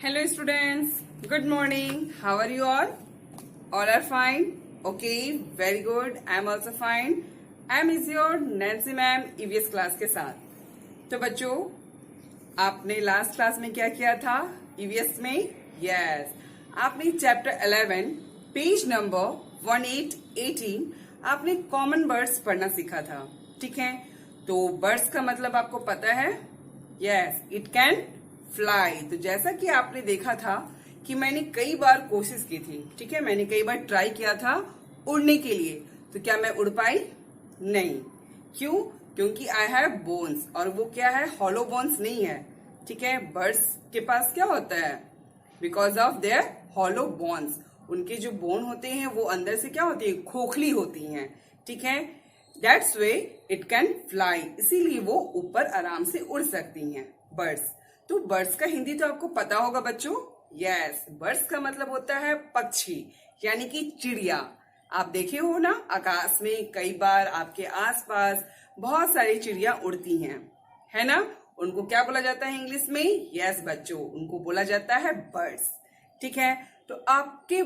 Hello students, good morning. How are you all? All are fine? Okay, very good. I am also fine. I am is your Nancy ma'am EVS class के साथ। तो बच्चों, आपने last class में क्या किया था EVS में? यस, आपने चैप्टर 11 पेज नंबर 18 आपने कॉमन बर्ड्स पढ़ना सीखा था। ठीक है, तो बर्ड्स का मतलब आपको पता है? Yes, it can fly. तो जैसा कि आपने देखा था कि मैंने कई बार कोशिश की थी, ठीक है, मैंने कई बार ट्राई किया था उड़ने के लिए। तो क्या मैं उड़ पाई? नहीं। क्यों? क्योंकि आई हैव बोन्स, और वो क्या है? हॉलो बोन्स नहीं है। ठीक है, बर्ड्स के पास क्या होता है? Because of their hollow bones, उनके जो बोन होते हैं वो अंदर से क्या होती है? खोखली होती हैं। ठीक है, that's way it can fly, इसीलिए वो ऊपर आराम से उड़ सकती हैं बर्ड्स। तो बर्ड्स का हिंदी तो आपको पता होगा बच्चों। यस, बर्ड्स का मतलब होता है पक्षी, यानी कि चिड़िया। आप देखे हो ना, आकाश में कई बार आपके आसपास बहुत सारी चिड़िया उड़ती हैं, है ना? उनको क्या बोला जाता है इंग्लिश में? यस बच्चों, उनको बोला जाता है बर्ड्स। ठीक है, तो आपके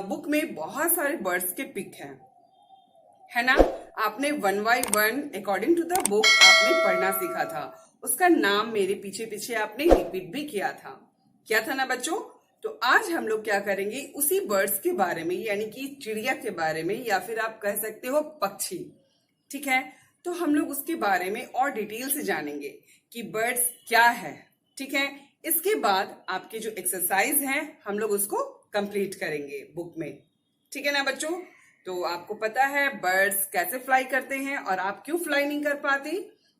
बुक में बहुत सारे बर्ड्स के पिक हैं, है ना? आपने 1 by 1 according to the book आपने पढ़ना सीखा था। उसका नाम मेरे पीछे पीछे आपने रिपीट भी किया था ना बच्चों? तो आज हम लोग क्या करेंगे, उसी बर्ड्स के बारे में, यानी कि चिड़िया के बारे में, या फिर आप कह सकते हो पक्षी। ठीक है, तो हम लोग उसके बारे में और डिटेल से जानेंगे कि बर्ड्स क्या है। ठीक है, इसके बाद आपके जो एक्सरसाइज हैं हम लोग उसको कंप्लीट करेंगे बुक में। ठीक है ना बच्चों? तो आपको पता है बर्ड्स कैसे फ्लाई करते हैं, और आप क्यों फ्लाई नहीं कर पाते?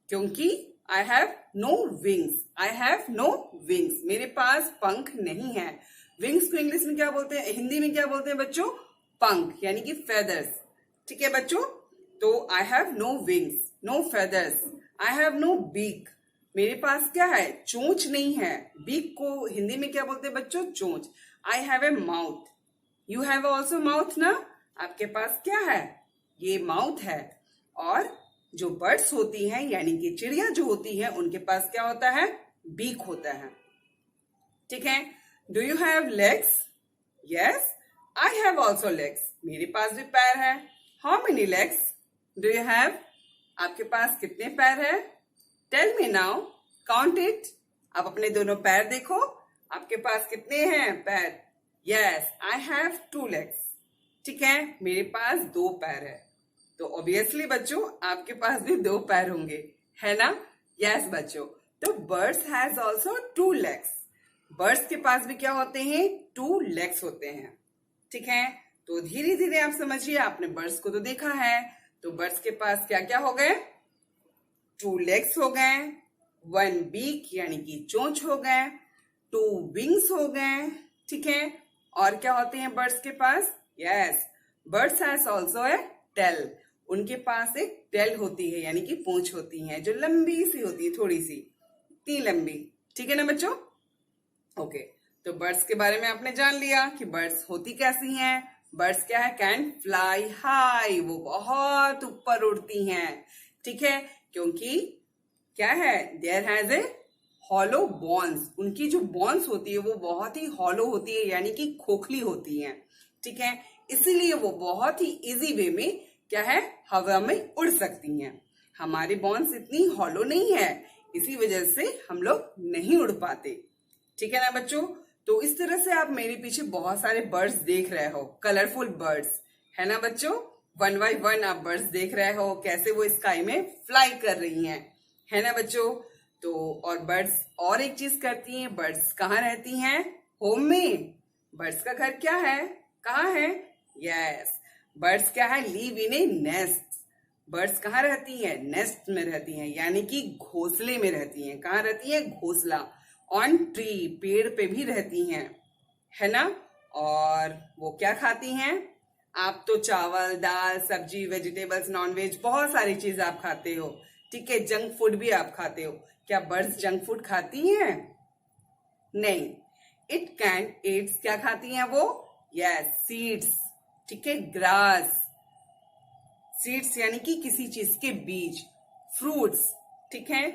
क्योंकि I have no wings. I have no wings, मेरे पास पंख नहीं है। विंग्स को इंग्लिश में क्या बोलते हैं, हिंदी में क्या बोलते हैं बच्चों? पंख, यानी कि फेदर्स। ठीक है बच्चों, तो I have no wings, no feathers. I have no beak, मेरे पास क्या है? चोंच नहीं है। बीक को हिंदी में क्या बोलते हैं बच्चों? चोंच। I have a mouth, you have also mouth ना? आपके पास क्या है? ये माउथ है। और जो बर्ड्स होती हैं, यानी कि चिड़िया जो होती है, उनके पास क्या होता है? बीक होता है। ठीक है, do you have legs? Yes, I have also legs, मेरे पास भी पैर है। How many legs do you have? आपके पास कितने पैर है? Tell me now, count it. आप अपने दोनों पैर देखो, आपके पास कितने हैं पैर? Yes, I have 2 legs. ठीक है, मेरे पास 2 पैर है। तो ऑब्वियसली बच्चों आपके पास भी 2 पैर होंगे, है ना? यस बच्चों, तो birds has also 2 legs. Birds के पास भी क्या होते हैं? 2 लेग्स होते हैं। ठीक है, तो धीरे धीरे आप समझिए, आपने बर्ड्स को तो देखा है। तो बर्ड्स के पास क्या क्या हो गए? 2 लेग्स हो गए, 1 बीक यानी कि चोंच हो गए, 2 विंग्स हो गए। ठीक है, और क्या होते हैं बर्ड्स के पास? Yes, birds has also a tail, उनके पास एक टेल होती है, यानी कि पूंछ होती है, जो लंबी सी होती है, थोड़ी सी, इतनी लंबी। ठीक है ना बच्चों? ओके, तो बर्ड्स के बारे में आपने जान लिया कि बर्ड्स होती कैसी हैं। बर्ड्स क्या है? कैन फ्लाई हाई, वो बहुत ऊपर उड़ती हैं। ठीक है, क्योंकि क्या है? There has a hollow bones, उनकी जो बोन्स होती है वो बहुत ही हॉलो होती है, यानी कि खोखली होती है। ठीक है, इसीलिए वो बहुत ही इजी वे में क्या है? हवा में उड़ सकती हैं। हमारे बोन्स इतनी हॉलो नहीं है, इसी वजह से हम लोग नहीं उड़ पाते। ठीक है ना बच्चों? तो इस तरह से आप मेरे पीछे बहुत सारे बर्ड्स देख रहे हो, कलरफुल बर्ड्स, है ना बच्चों? 1 by 1 आप बर्ड्स देख रहे हो, कैसे वो स्काई में फ्लाई कर रही हैं, है ना बच्चों? तो और बर्ड्स और एक चीज करती हैं, बर्ड्स कहाँ रहती हैं? होम में। बर्ड्स का घर क्या है? कहाँ है? यस, बर्ड्स क्या है? Live in A nest. Birds कहाँ रहती हैं? नेस्ट में रहती हैं, यानी कि घोंसले में रहती हैं। कहाँ रहती है? घोंसला। ऑन ट्री, पेड़ पे भी रहती हैं, है ना? और वो क्या खाती हैं? आप तो चावल, दाल, सब्जी, वेजिटेबल्स, नॉनवेज, बहुत सारी चीज आप खाते हो। ठीक है, जंक फूड भी आप खाते हो। क्या बर्ड्स जंक फूड खाती हैं? नहीं। इट कैन एट्स, क्या खाती हैं वो? Yes, seeds. ठीक है, ग्रास, सीड्स यानी कि किसी चीज के बीज, फ्रूट्स। ठीक है,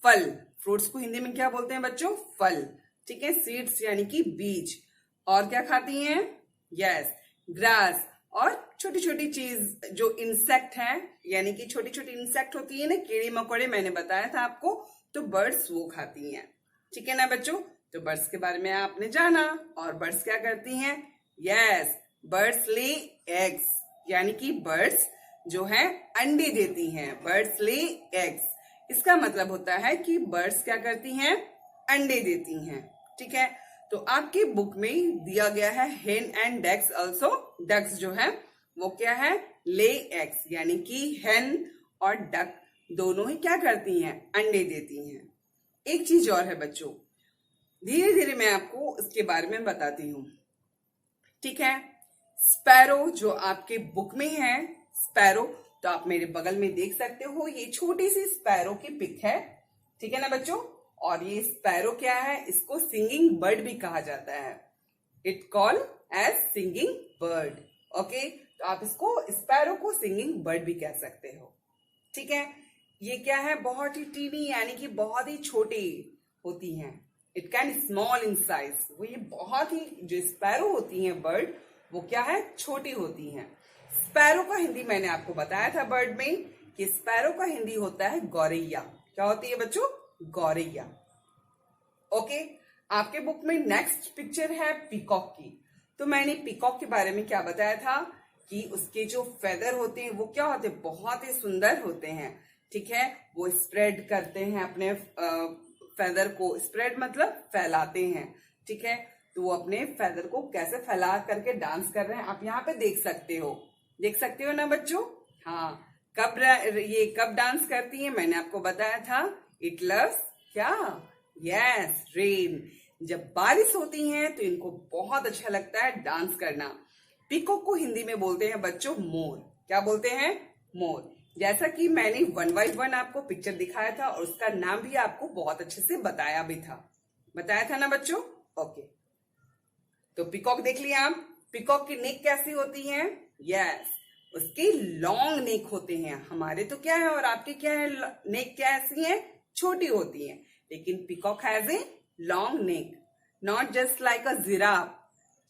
फल, फ्रूट्स को हिंदी में क्या बोलते हैं बच्चों? फल। ठीक है, सीड्स यानी कि बीज। और क्या खाती हैं? यस, ग्रास और छोटी छोटी चीज जो इंसेक्ट है, यानी कि छोटी छोटी इंसेक्ट होती है ना, कीड़े मकोड़े, मैंने बताया था आपको, तो बर्ड्स वो खाती हैं। ठीक है ना बच्चों, तो बर्ड्स के बारे में आपने जाना। और बर्ड्स क्या करती हैं? यस, बर्ड्स ले एग्स, यानी कि बर्ड्स जो है अंडे देती हैं। बर्ड्स ले एग्स, इसका मतलब होता है कि बर्ड्स क्या करती हैं? अंडे देती हैं। ठीक है, तो आपकी बुक में दिया गया है हेन एंड डक्स ऑल्सो। डक्स जो है वो क्या है? ले एग्स, यानी कि हेन और डक दोनों ही क्या करती हैं? अंडे देती हैं। एक चीज और है बच्चों, धीरे धीरे मैं आपको इसके बारे में बताती हूँ। ठीक है, स्पैरो जो आपके बुक में है, स्पैरो, तो आप मेरे बगल में देख सकते हो, ये छोटी सी स्पैरो की पिक है। ठीक है ना बच्चों, और ये स्पैरो क्या है? इसको सिंगिंग बर्ड भी कहा जाता है। It call as singing bird. Okay, तो आप इसको स्पैरो को सिंगिंग बर्ड भी कह सकते हो। ठीक है, ये क्या है? बहुत ही टीनी, यानी कि बहुत ही छोटी होती हैं। It can small in size, वो ये बहुत ही, जो स्पैरो होती हैं बर्ड, वो क्या है? छोटी होती हैं। स्पैरो का हिंदी मैंने आपको बताया था बर्ड में कि स्पैरो का हिंदी होता है गौरैया। क्या होती है बच्चों? गौरैया। ओके, आपके बुक में नेक्स्ट पिक्चर है पीकॉक की। तो मैंने पीकॉक के बारे में क्या बताया था कि उसके जो फेदर होते हैं वो क्या होते हैं? बहुत ही सुंदर होते हैं। ठीक है, वो स्प्रेड करते हैं अपने फेदर को, स्प्रेड मतलब फैलाते हैं। ठीक है, तो वो अपने फेदर को कैसे फैला करके डांस कर रहे हैं, आप यहाँ पे देख सकते हो। देख सकते हो ना बच्चों? हाँ, ये कब डांस करती है? मैंने आपको बताया था, इट लव्स क्या? Yes, rain. जब बारिश होती है तो इनको बहुत अच्छा लगता है डांस करना। पीकॉक को हिंदी में बोलते हैं बच्चों मोर। क्या बोलते हैं? मोर। जैसा कि मैंने 1 by 1 आपको पिक्चर दिखाया था और उसका नाम भी आपको बहुत अच्छे से बताया भी था। बताया था ना बच्चों? ओके, तो पीकॉक देख लिया आप। पीकॉक की नेक कैसी होती है? यस, उसके लॉन्ग नेक होते हैं। हमारे तो क्या है और आपके क्या है? नेक कैसी है? छोटी होती है। लेकिन peacock has a long neck, not just like a giraffe.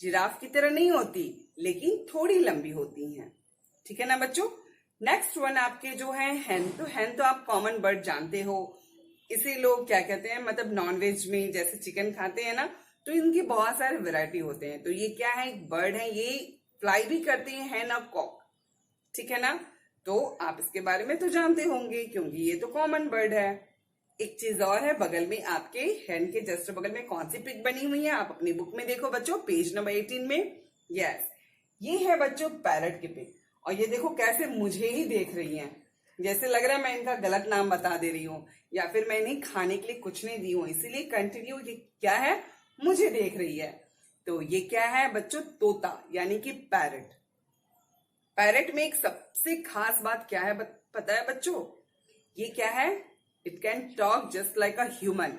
Giraffe की तरह नहीं होती, लेकिन थोड़ी लंबी होती हैं। ठीक है ना बच्चों? नेक्स्ट वन आपके जो है हैन। तो हैन तो आप कॉमन बर्ड जानते हो, इसे लोग क्या कहते हैं, मतलब नॉनवेज में जैसे चिकन खाते हैं ना, तो इनकी बहुत सारे वैरायटी होते हैं। तो ये क्या है? एक बर्ड है, ये फ्लाई भी करते हैं, हैन और कॉक। ठीक है ना? तो आप इसके बारे में तो जानते होंगे क्योंकि ये तो कॉमन बर्ड है। एक चीज और है, बगल में आपके हैन के जस्ट बगल में कौन सी पिक बनी हुई है? आप अपनी बुक में देखो बच्चों, पेज नंबर 18 में। यस, ये है बच्चों पैरट की पिक। और ये देखो कैसे मुझे ही देख रही हैं, जैसे लग रहा है मैं इनका गलत नाम बता दे रही हूँ, या फिर मैं इन्हें खाने के लिए कुछ नहीं दी हूँ, इसीलिए कंटिन्यू ये क्या है? मुझे देख रही है। तो ये क्या है बच्चों? तोता, यानी कि पैरट। पैरट में एक सबसे खास बात क्या है पता है बच्चों? ये क्या है? It can talk just like a human.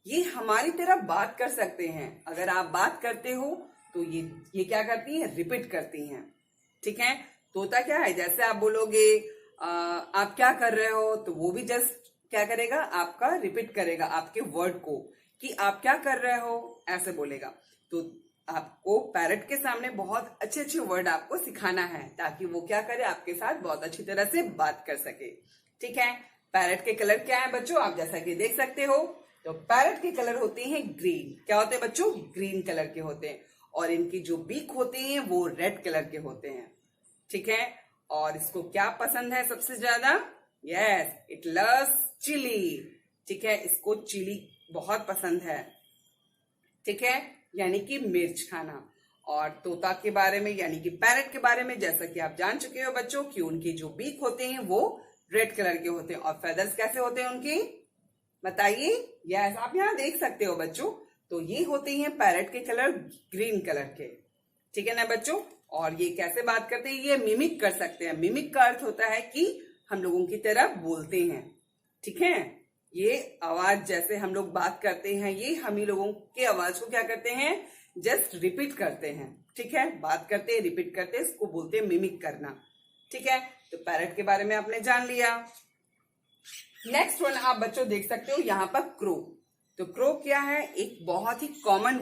ये हमारी तरह बात कर सकते हैं। अगर आप बात करते हो तो ये क्या करती हैं? रिपीट करती हैं। ठीक है, तोता क्या है? जैसे आप बोलोगे आप क्या कर रहे हो, तो वो भी जस्ट क्या करेगा? आपका रिपीट करेगा आपके वर्ड को, कि आप क्या कर रहे हो, ऐसे बोलेगा। तो आपको पैरट के सामने बहुत अच्छे अच्छे वर्ड आपको सिखाना है, ताकि वो क्या करे? आपके साथ बहुत अच्छी तरह से बात कर सके। ठीक है, पैरट के कलर क्या है बच्चों? आप जैसा कि देख सकते हो, तो पैरट के कलर होते हैं ग्रीन। क्या होते हैं बच्चों? ग्रीन कलर के होते हैं। और इनकी जो बीक होते हैं वो रेड कलर के होते हैं। ठीक है, और इसको क्या पसंद है सबसे ज्यादा? Yes, it loves chilli. ठीक है, इसको चिली बहुत पसंद है। ठीक है, यानी कि मिर्च खाना। और तोता के बारे में यानी कि पैरट के बारे में जैसा कि आप जान चुके हो बच्चों, कि उनके जो बीक होते हैं वो रेड कलर के होते हैं। और फेदर्स कैसे होते हैं उनके? बताइए। यस, आप यहाँ देख सकते हो बच्चों, तो ये होते हैं पैरट के कलर ग्रीन कलर के। ठीक है ना बच्चों? और ये कैसे बात करते हैं? ये मिमिक कर सकते हैं। मिमिक का अर्थ होता है कि हम लोगों की तरह बोलते हैं। ठीक है, ये आवाज जैसे हम लोग बात करते हैं, ये हम ही लोगों के आवाज को क्या करते हैं? जस्ट रिपीट करते हैं। ठीक है, बात करते हैं, रिपीट करते हैं, इसको बोलते हैं मिमिक करना। ठीक है, तो पैरट के बारे में आपने जान लिया। नेक्स्ट वन आप बच्चों देख सकते हो यहाँ पर क्रो। तो क्रो क्या है, एक बहुत ही कॉमन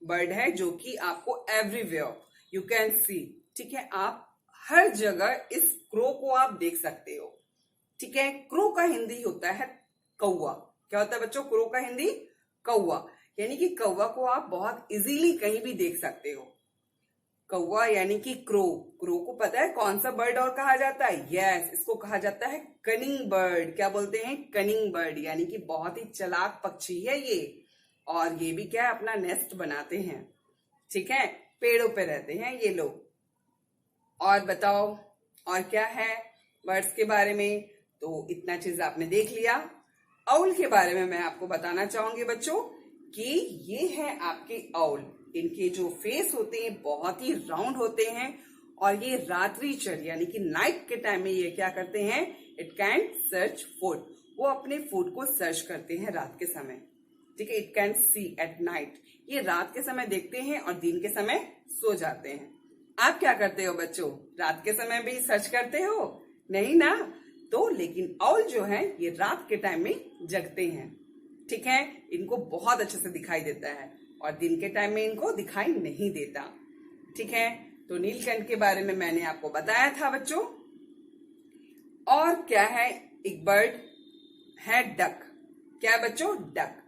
बर्ड है जो कि आपको एवरीवेयर यू कैन सी, ठीक है, आप हर जगह इस क्रो को आप देख सकते हो, ठीक है। क्रो का हिंदी होता है कौवा। क्या होता है बच्चों क्रो का हिंदी? कौवा। यानी कि कौवा को आप बहुत इजीली कहीं भी देख सकते हो। कौवा यानी कि क्रो। क्रो को पता है कौन सा बर्ड और कहा जाता है? यस, इसको कहा जाता है कनिंग बर्ड। क्या बोलते हैं? कनिंग बर्ड, यानी कि बहुत ही चालाक पक्षी है ये। और ये भी क्या है, अपना नेस्ट बनाते हैं, ठीक है, पेड़ों पे रहते हैं ये लोग। और बताओ और क्या है बर्ड्स के बारे में? तो इतना चीज आपने देख लिया। आउल के बारे में मैं आपको बताना चाहूंगी बच्चों कि ये है आपके आउल। इनके जो फेस होते हैं बहुत ही राउंड होते हैं और ये रात्रिचर यानी कि नाइट के टाइम में ये क्या करते हैं, इट कैन सर्च फूड। वो अपने फूड को सर्च करते हैं रात के समय, ठीक है। It can see at night, ये रात के समय देखते हैं और दिन के समय सो जाते हैं। आप क्या करते हो बच्चों, रात के समय भी सर्च करते हो? नहीं ना। तो लेकिन आउल जो है ये रात के टाइम में जगते हैं, ठीक है। इनको बहुत अच्छे से दिखाई देता है और दिन के टाइम में इनको दिखाई नहीं देता, ठीक है। तो नीलकंठ के बारे में मैंने आपको बताया था बच्चों। और क्या है, एक बर्ड है डक। क्या है बच्चों? डक।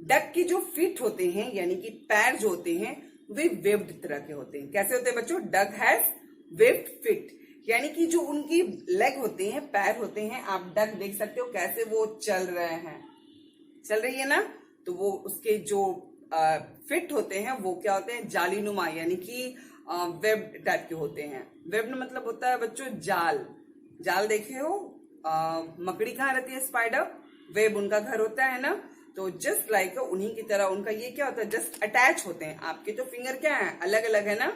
डक की जो फीट होते हैं यानी कि पैर जो होते हैं वे वेव्ड तरह के होते हैं। कैसे होते हैं बच्चों? डक हैज वेव्ड फीट, यानी कि जो उनकी लेग होते हैं, पैर होते हैं, आप डक देख सकते हो कैसे वो चल रहे हैं, चल रही है ना। तो वो उसके जो फिट होते हैं वो क्या होते हैं, जालीनुमा, यानी कि वेब टाइप के होते हैं। वेब मतलब होता है बच्चों जाल। जाल देखे हो, मकड़ी कहाँ रहती है? स्पाइडर। वेब उनका घर होता है ना। तो जस्ट लाइक उन्हीं की तरह उनका ये क्या होता है, जस्ट अटैच होते हैं। आपके तो फिंगर क्या है, अलग अलग है ना,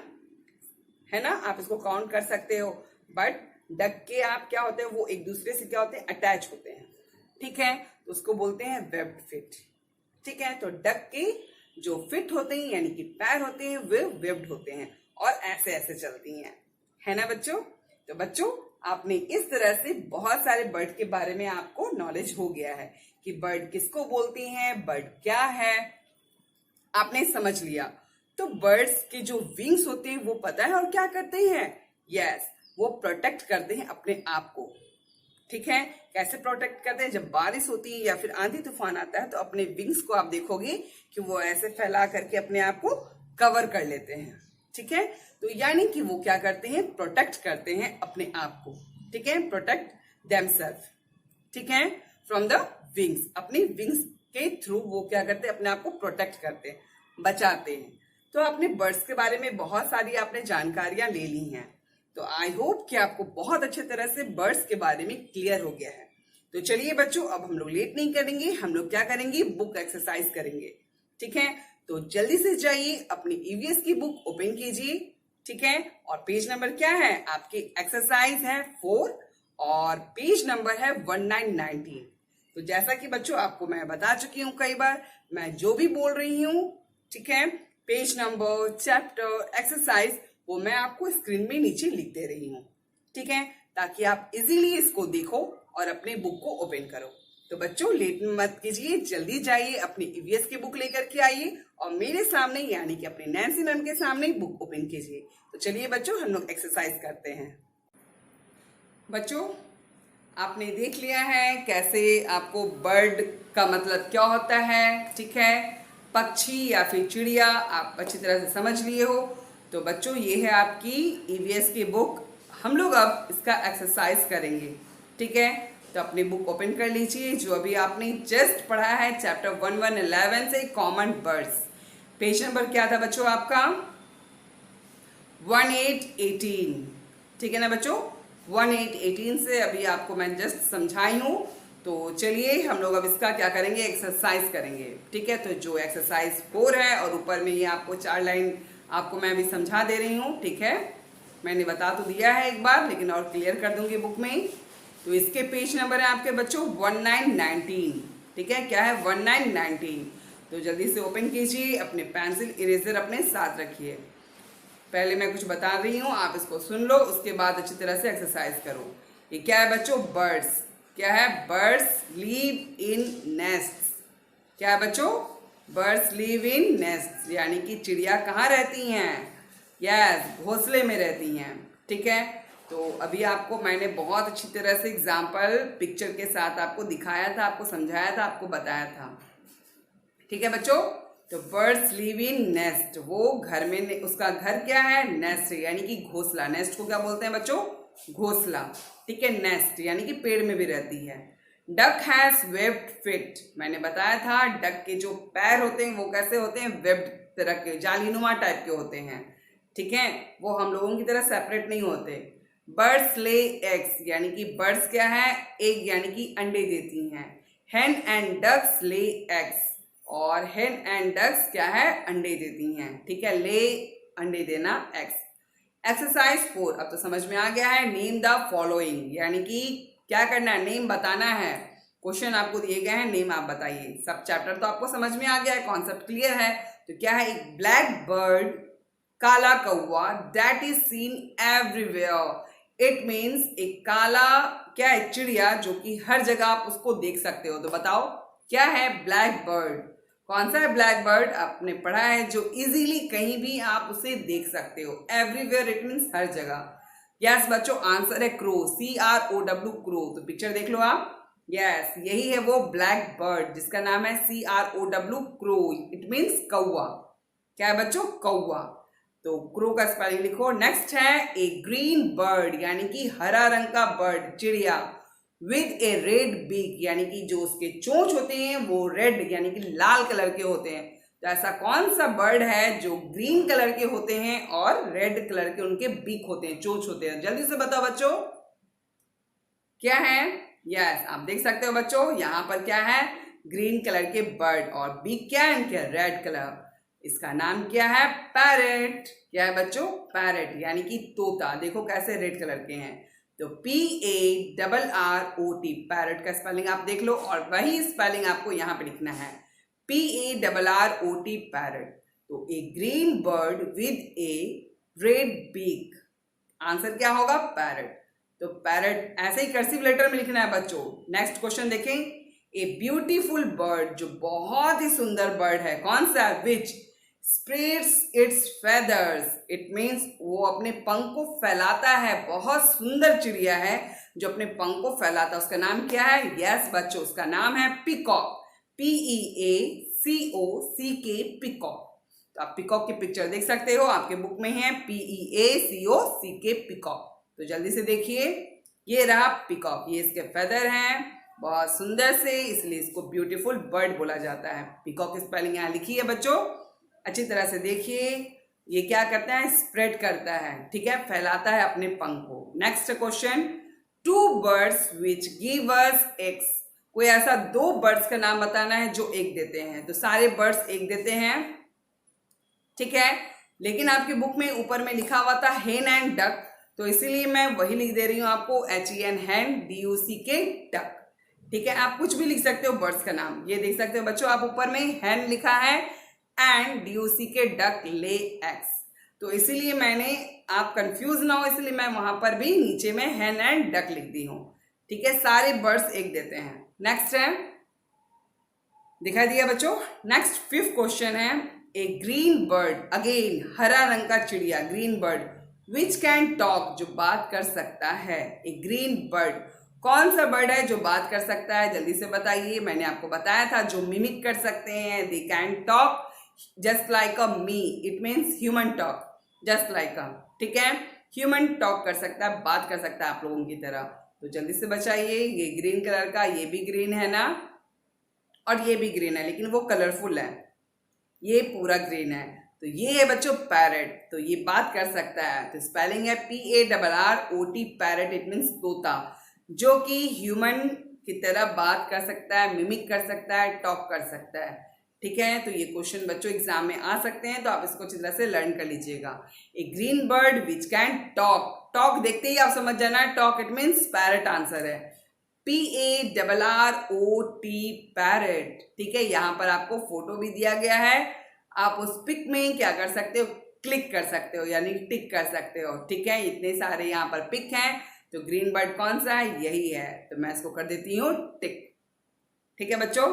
है ना, आप इसको काउंट कर सकते हो। बट डक के आप क्या होते हैं, वो एक दूसरे से क्या होते हैं, अटैच होते हैं, ठीक है। तो उसको बोलते हैं वेब्ड फिट, ठीक है। तो डक के जो फिट होते हैं यानी कि पैर होते हैं वे वेब्ड होते हैं और ऐसे ऐसे चलती हैं, है ना बच्चों। तो बच्चों आपने इस तरह से बहुत सारे बर्ड के बारे में आपको नॉलेज हो गया है कि बर्ड किसको बोलती हैं, बर्ड क्या है, आपने समझ लिया। तो बर्ड्स के जो विंग्स होते हैं वो पता है और क्या करते हैं? यस, वो प्रोटेक्ट करते हैं अपने आप को, ठीक है। कैसे प्रोटेक्ट करते हैं? जब बारिश होती है या फिर आंधी तूफान आता है तो अपने विंग्स को आप देखोगे कि वो ऐसे फैला करके अपने आप को कवर कर लेते हैं, ठीक है। तो यानी कि वो क्या करते हैं, प्रोटेक्ट करते हैं अपने आप को, ठीक है, प्रोटेक्ट देमसेल्फ, ठीक है, फ्रॉम द विंग्स। अपनी विंग्स के थ्रू वो क्या करते हैं, अपने आप को प्रोटेक्ट करते हैं, बचाते हैं। तो आपने बर्ड्स के बारे में बहुत सारी आपने जानकारियां ले ली हैं। तो आई होप कि आपको बहुत अच्छे तरह से बर्ड्स के बारे में क्लियर हो गया है। तो चलिए बच्चों, अब हम लोग लेट नहीं करेंगे, हम लोग क्या करेंगे, बुक एक्सरसाइज करेंगे, ठीक है। तो जल्दी से जाइए अपनी ईवीएस की बुक ओपन कीजिए, ठीक है। और पेज नंबर क्या है आपकी? एक्सरसाइज है 4 और पेज नंबर है 1919। तो जैसा कि बच्चों आपको मैं बता चुकी हूँ कई बार, मैं जो भी बोल रही हूँ, ठीक है, पेज नंबर, चैप्टर, एक्सरसाइज, वो मैं आपको स्क्रीन में नीचे लिख दे रही हूँ, ठीक है, ताकि आप इजीली इसको देखो और अपने बुक को ओपन करो। तो बच्चों लेट मत कीजिए, जल्दी जाइए अपनी ईवीएस की बुक लेकर के आइए और मेरे सामने यानी कि अपने नैन्सी मैम के सामने बुक ओपन कीजिए। तो चलिए बच्चों हम लोग एक्सरसाइज करते हैं। बच्चों आपने देख लिया है कैसे आपको बर्ड का मतलब क्या होता है, ठीक है, पक्षी या फिर चिड़िया, आप अच्छी तरह से समझ लिए हो। तो बच्चों ये है आपकी ईवीएस की बुक, हम लोग अब इसका एक्सरसाइज करेंगे, ठीक है। तो अपनी बुक ओपन कर लीजिए, जो अभी आपने जस्ट पढ़ा है चैप्टर 1111 से कॉमन बर्ड्स। पेज नंबर क्या था बच्चों आपका? 1818, ठीक है ना बच्चों। 1818 से अभी आपको मैं जस्ट समझाई हूँ। तो चलिए हम लोग अब इसका क्या करेंगे, एक्सरसाइज करेंगे, ठीक है। तो जो एक्सरसाइज 4 है और ऊपर में ये आपको 4 लाइन आपको मैं अभी समझा दे रही हूँ, ठीक है। मैंने बता तो दिया है एक बार, लेकिन और क्लियर कर दूंगी बुक में। तो इसके पेज नंबर है आपके बच्चों 1919, ठीक है। क्या है? 1919। तो जल्दी से ओपन कीजिए, अपने पेंसिल इरेजर अपने साथ रखिए। पहले मैं कुछ बता रही हूँ, आप इसको सुन लो, उसके बाद अच्छी तरह से एक्सरसाइज करो। ये क्या है बच्चों? बर्ड्स। क्या है? बर्ड्स लीव इन नेस्ट्स। क्या है बच्चों? बर्ड्स लिव इन नेस्ट, यानी कि चिड़िया कहाँ रहती हैं? यस, घोंसले में रहती हैं। ठीक है, तो अभी आपको मैंने बहुत अच्छी तरह से एग्जाम्पल पिक्चर के साथ आपको दिखाया था, आपको समझाया था, आपको बताया था। ठीक है बच्चों, तो बर्ड्स लिव इन नेस्ट, वो घर में, उसका घर क्या है? नेस्ट, यानी कि घोंसला। नेस्ट को क्या बोलते हैं बच्चों? घोंसला। ठीक है, नेस्ट यानी कि पेड़ में भी रहती है। डक हैज वेब्ड फीट, मैंने बताया था डक के जो पैर होते हैं वो कैसे होते हैं? वेब्ड तरह के, जालीनुमा टाइप के होते हैं। ठीक है, वो हम लोगों की तरह सेपरेट नहीं होते। बर्ड्स ले एग्स, यानी कि बर्ड्स क्या है? एग यानी कि अंडे देती हैं। हेन एंड डक्स ले एग्स, और हेन एंड डक्स क्या है? अंडे देती हैं। ठीक है, ले अंडे देना, एग्स। एक्सरसाइज 4, अब तो समझ में आ गया है। नेम द फॉलोइंग, यानी कि क्या करना है? नेम बताना है। क्वेश्चन आपको दिए गए हैं, नेम आप बताइए। सब चैप्टर तो आपको समझ में आ गया है, कॉन्सेप्ट क्लियर है। तो क्या है? एक ब्लैक बर्ड, काला कौवा, that is seen everywhere. It means एक काला क्या है? चिड़िया, जो कि हर जगह आप उसको देख सकते हो। तो बताओ क्या है? Black bird. कौन सा है ब्लैक बर्ड? आपने पढ़ा है, जो इजीली कहीं भी आप उसे देख सकते हो। एवरीवेयर इट मीन्स हर जगह। यस बच्चों, आंसर है क्रो, CROW, क्रो। तो पिक्चर देख लो आप। यस, यही है वो ब्लैक बर्ड जिसका नाम है CROW, क्रो। इट मीन्स कौवा। क्या है बच्चों? कौवा। तो क्रो का स्पेलिंग लिखो। नेक्स्ट है ए ग्रीन बर्ड, यानी कि हरा रंग का बर्ड, चिड़िया, विद ए रेड बीक, यानी कि जो उसके चोंच होते हैं वो रेड यानी कि लाल कलर के होते हैं। तो ऐसा कौन सा बर्ड है जो ग्रीन कलर के होते हैं और रेड कलर के उनके बीक होते हैं, चोंच होते हैं? जल्दी से बताओ बच्चों, क्या है? यस, आप देख सकते हो बच्चों, यहाँ पर क्या है? ग्रीन कलर के बर्ड, और बीक क्या है इनके? Red colour. इसका नाम क्या है? पैरेट। क्या है बच्चों? पैरेट, यानी कि तोता। देखो कैसे रेड कलर के हैं। तो PARROT, पैरेट का स्पेलिंग आप देख लो, और वही स्पेलिंग आपको यहाँ पे लिखना है, PARROT, पैरेट। तो a green bird with a red beak, answer क्या होगा? पैरेट। तो पैरेट ऐसे ही कर्सिव लेटर में लिखना है बच्चों। नेक्स्ट क्वेश्चन देखें। ए ब्यूटीफुल बर्ड, जो बहुत ही सुंदर बर्ड है, कौन सा? Which spreads its feathers, it means वो अपने पंख को फैलाता है। बहुत सुंदर चिड़िया है जो अपने पंख को फैलाता है। उसका नाम क्या है? यस बच्चों, उसका नाम है पीकॉक, PEACOCK, पीकॉक। तो आप पीकॉक की पिक्चर देख सकते हो, आपके बुक में है, PEACOCK, पीकॉक। तो जल्दी से देखिए, ये रहा पीकॉक, ये इसके फेदर हैं बहुत सुंदर से, इसलिए इसको ब्यूटीफुल बर्ड बोला जाता है। पीकॉक की स्पेलिंग यहाँ लिखी है बच्चों, अच्छी तरह से देखिए। ये क्या करता है? स्प्रेड करता है, ठीक है, फैलाता है अपने पंख को। Next question, 2 birds which give us eggs, कोई ऐसा 2 बर्ड्स का नाम बताना है जो एग देते हैं। तो सारे बर्ड्स एग देते हैं, ठीक है, लेकिन आपकी बुक में ऊपर में लिखा हुआ था हेन एंड डक, तो इसीलिए मैं वही लिख दे रही हूँ आपको, HEN, हैन, DUCK, डक। ठीक है, आप कुछ भी लिख सकते हो बर्ड्स का नाम। ये देख सकते हो बच्चों आप, ऊपर में हैन लिखा है and DUCK, duck, lay eggs. तो इसीलिए मैंने, आप कंफ्यूज ना हो इसलिए मैं वहां पर भी नीचे में हैन एंड डक लिख दी हूँ। ठीक है, सारे बर्ड्स एग देते हैं। नेक्स्ट है, दिखाई दिया बच्चों। नेक्स्ट 5th क्वेश्चन है, ए ग्रीन बर्ड, अगेन हरा रंग का चिड़िया, green bird, which can talk, जो बात कर सकता है। ए ग्रीन बर्ड, कौन सा बर्ड है जो बात कर सकता है? जल्दी से बताइए। मैंने आपको बताया था जो मिमिक कर सकते हैं, they can talk just like a me, it means human talk, just like अ, ठीक है, ह्यूमन टॉक कर सकता है, बात कर सकता है आप लोगों की तरह। तो जल्दी से बचाइए। ये ग्रीन कलर का, ये भी ग्रीन है ना, और ये भी ग्रीन है, लेकिन वो कलरफुल है, ये पूरा ग्रीन है। तो ये है बच्चों पैरेट, तो ये बात कर सकता है। तो स्पेलिंग है PARROT, पैरेट, इट मीन्स तोता, जो कि ह्यूमन की तरह बात कर सकता है, मिमिक कर सकता है, टॉक कर सकता है। ठीक है, तो ये क्वेश्चन बच्चों एग्जाम में आ सकते हैं, तो आप इसको अच्छी तरह से लर्न कर लीजिएगा। A green bird which can talk, talk देखते ही आप समझ जाना है, talk it means parrot answer है, PARROT, पैरेट। ठीक है, यहाँ पर आपको फोटो भी दिया गया है, आप उस पिक में क्या कर सकते हो? क्लिक कर सकते हो, यानी टिक कर सकते हो। ठीक है, इतने सारे यहाँ पर पिक हैं, तो ग्रीन बर्ड कौन सा है? यही है, तो मैं इसको कर देती हूँ टिक। ठीक है बच्चों,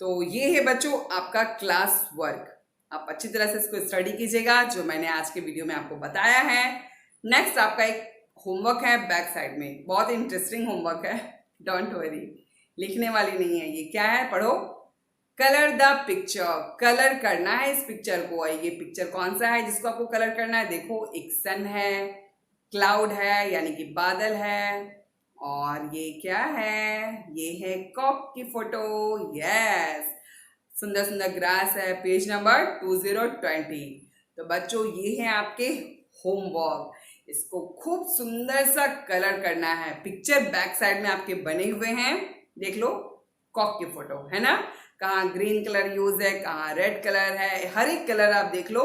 तो ये है बच्चों आपका क्लास वर्क। आप अच्छी तरह से इसको स्टडी कीजिएगा जो मैंने आज के वीडियो में आपको बताया है। नेक्स्ट आपका एक होमवर्क है बैक साइड में, बहुत इंटरेस्टिंग होमवर्क है, डोंट वरी, लिखने वाली नहीं है। ये क्या है, पढ़ो। कलर द पिक्चर, कलर करना है इस पिक्चर को। ये पिक्चर कौन सा है जिसको आपको कलर करना है? देखो, एक सन है, क्लाउड है यानी कि बादल है, और ये क्या है? ये है कॉक की फोटो। यस, सुंदर सुंदर ग्रास है। Page number 2020। तो बच्चों ये है आपके होमवर्क। इसको खूब सुंदर सा कलर करना है। पिक्चर बैक साइड में आपके बने हुए हैं, देख लो, कॉक की फोटो है ना। कहाँ ग्रीन कलर यूज है, कहाँ रेड कलर है, हर एक कलर आप देख लो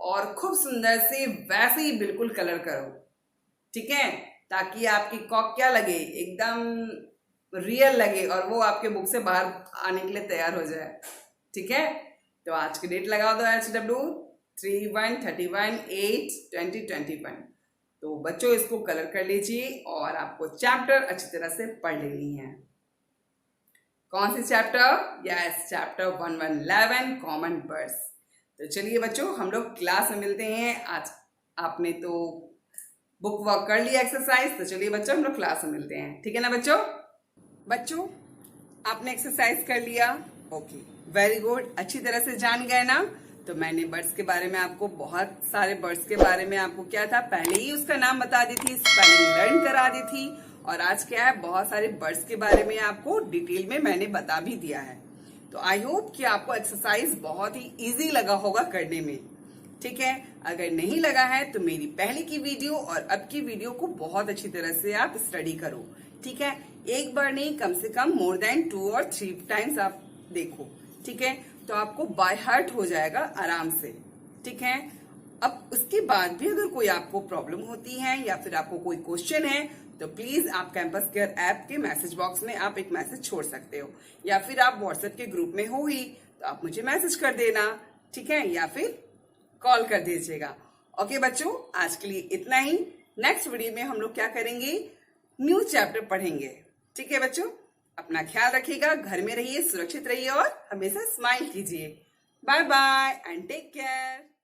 और खूब सुंदर से वैसे ही बिल्कुल कलर करो, ठीक है, ताकि आपकी कॉक क्या लगे, एकदम रियल लगे और वो आपके बुक से बाहर आने के लिए तैयार हो जाए, ठीक है। तो आज की डेट लगा दो HW 31/31/8/2021। तो बच्चों इसको कलर कर लीजिए और आपको चैप्टर अच्छी तरह से पढ़ लेनी है। कौन सी chapter? Yes, chapter 111 common birds. तो चलिए बच्चों हम लोग क्लास में मिलते हैं। आज आपने तो बुक वर्क कर लिया, एक्सरसाइज, तो चलिए बच्चों हम लोग क्लास में मिलते हैं, ठीक है ना बच्चों? बच्चों आपने एक्सरसाइज कर लिया, ओके, वेरी गुड, अच्छी तरह से जान गए ना। तो मैंने बर्ड्स के बारे में आपको, बहुत सारे बर्ड्स के बारे में आपको क्या था, पहले ही उसका नाम बता दी थी, स्पेलिंग लर्न करा दी थी। और आज क्या है, बहुत सारे बर्ड्स के बारे में आपको डिटेल में मैंने बता भी दिया है। तो आई होप कि आपको एक्सरसाइज बहुत ही इजी लगा होगा करने में, ठीक है। अगर नहीं लगा है तो मेरी पहले की वीडियो और अब की वीडियो को बहुत अच्छी तरह से आप स्टडी करो, ठीक है। एक बार नहीं, कम से कम मोर देन 2 और 3 टाइम्स आप देखो, ठीक है। तो आपको बाय हार्ट हो जाएगा आराम से, ठीक है। अब उसके बाद भी अगर कोई आपको प्रॉब्लम होती है या फिर आपको कोई क्वेश्चन है तो प्लीज आप कैंपस केयर ऐप के मैसेज बॉक्स में आप एक मैसेज छोड़ सकते हो, या फिर आप व्हाट्सएप के ग्रुप में हो ही तो आप मुझे मैसेज कर देना, ठीक है, या फिर कॉल कर दीजिएगा। ओके बच्चों, आज के लिए इतना ही। नेक्स्ट वीडियो में हम लोग क्या करेंगे, न्यू चैप्टर पढ़ेंगे, ठीक है बच्चों। अपना ख्याल रखिएगा, घर में रहिए, सुरक्षित रहिए और हमेशा स्माइल कीजिए। Bye bye and take care.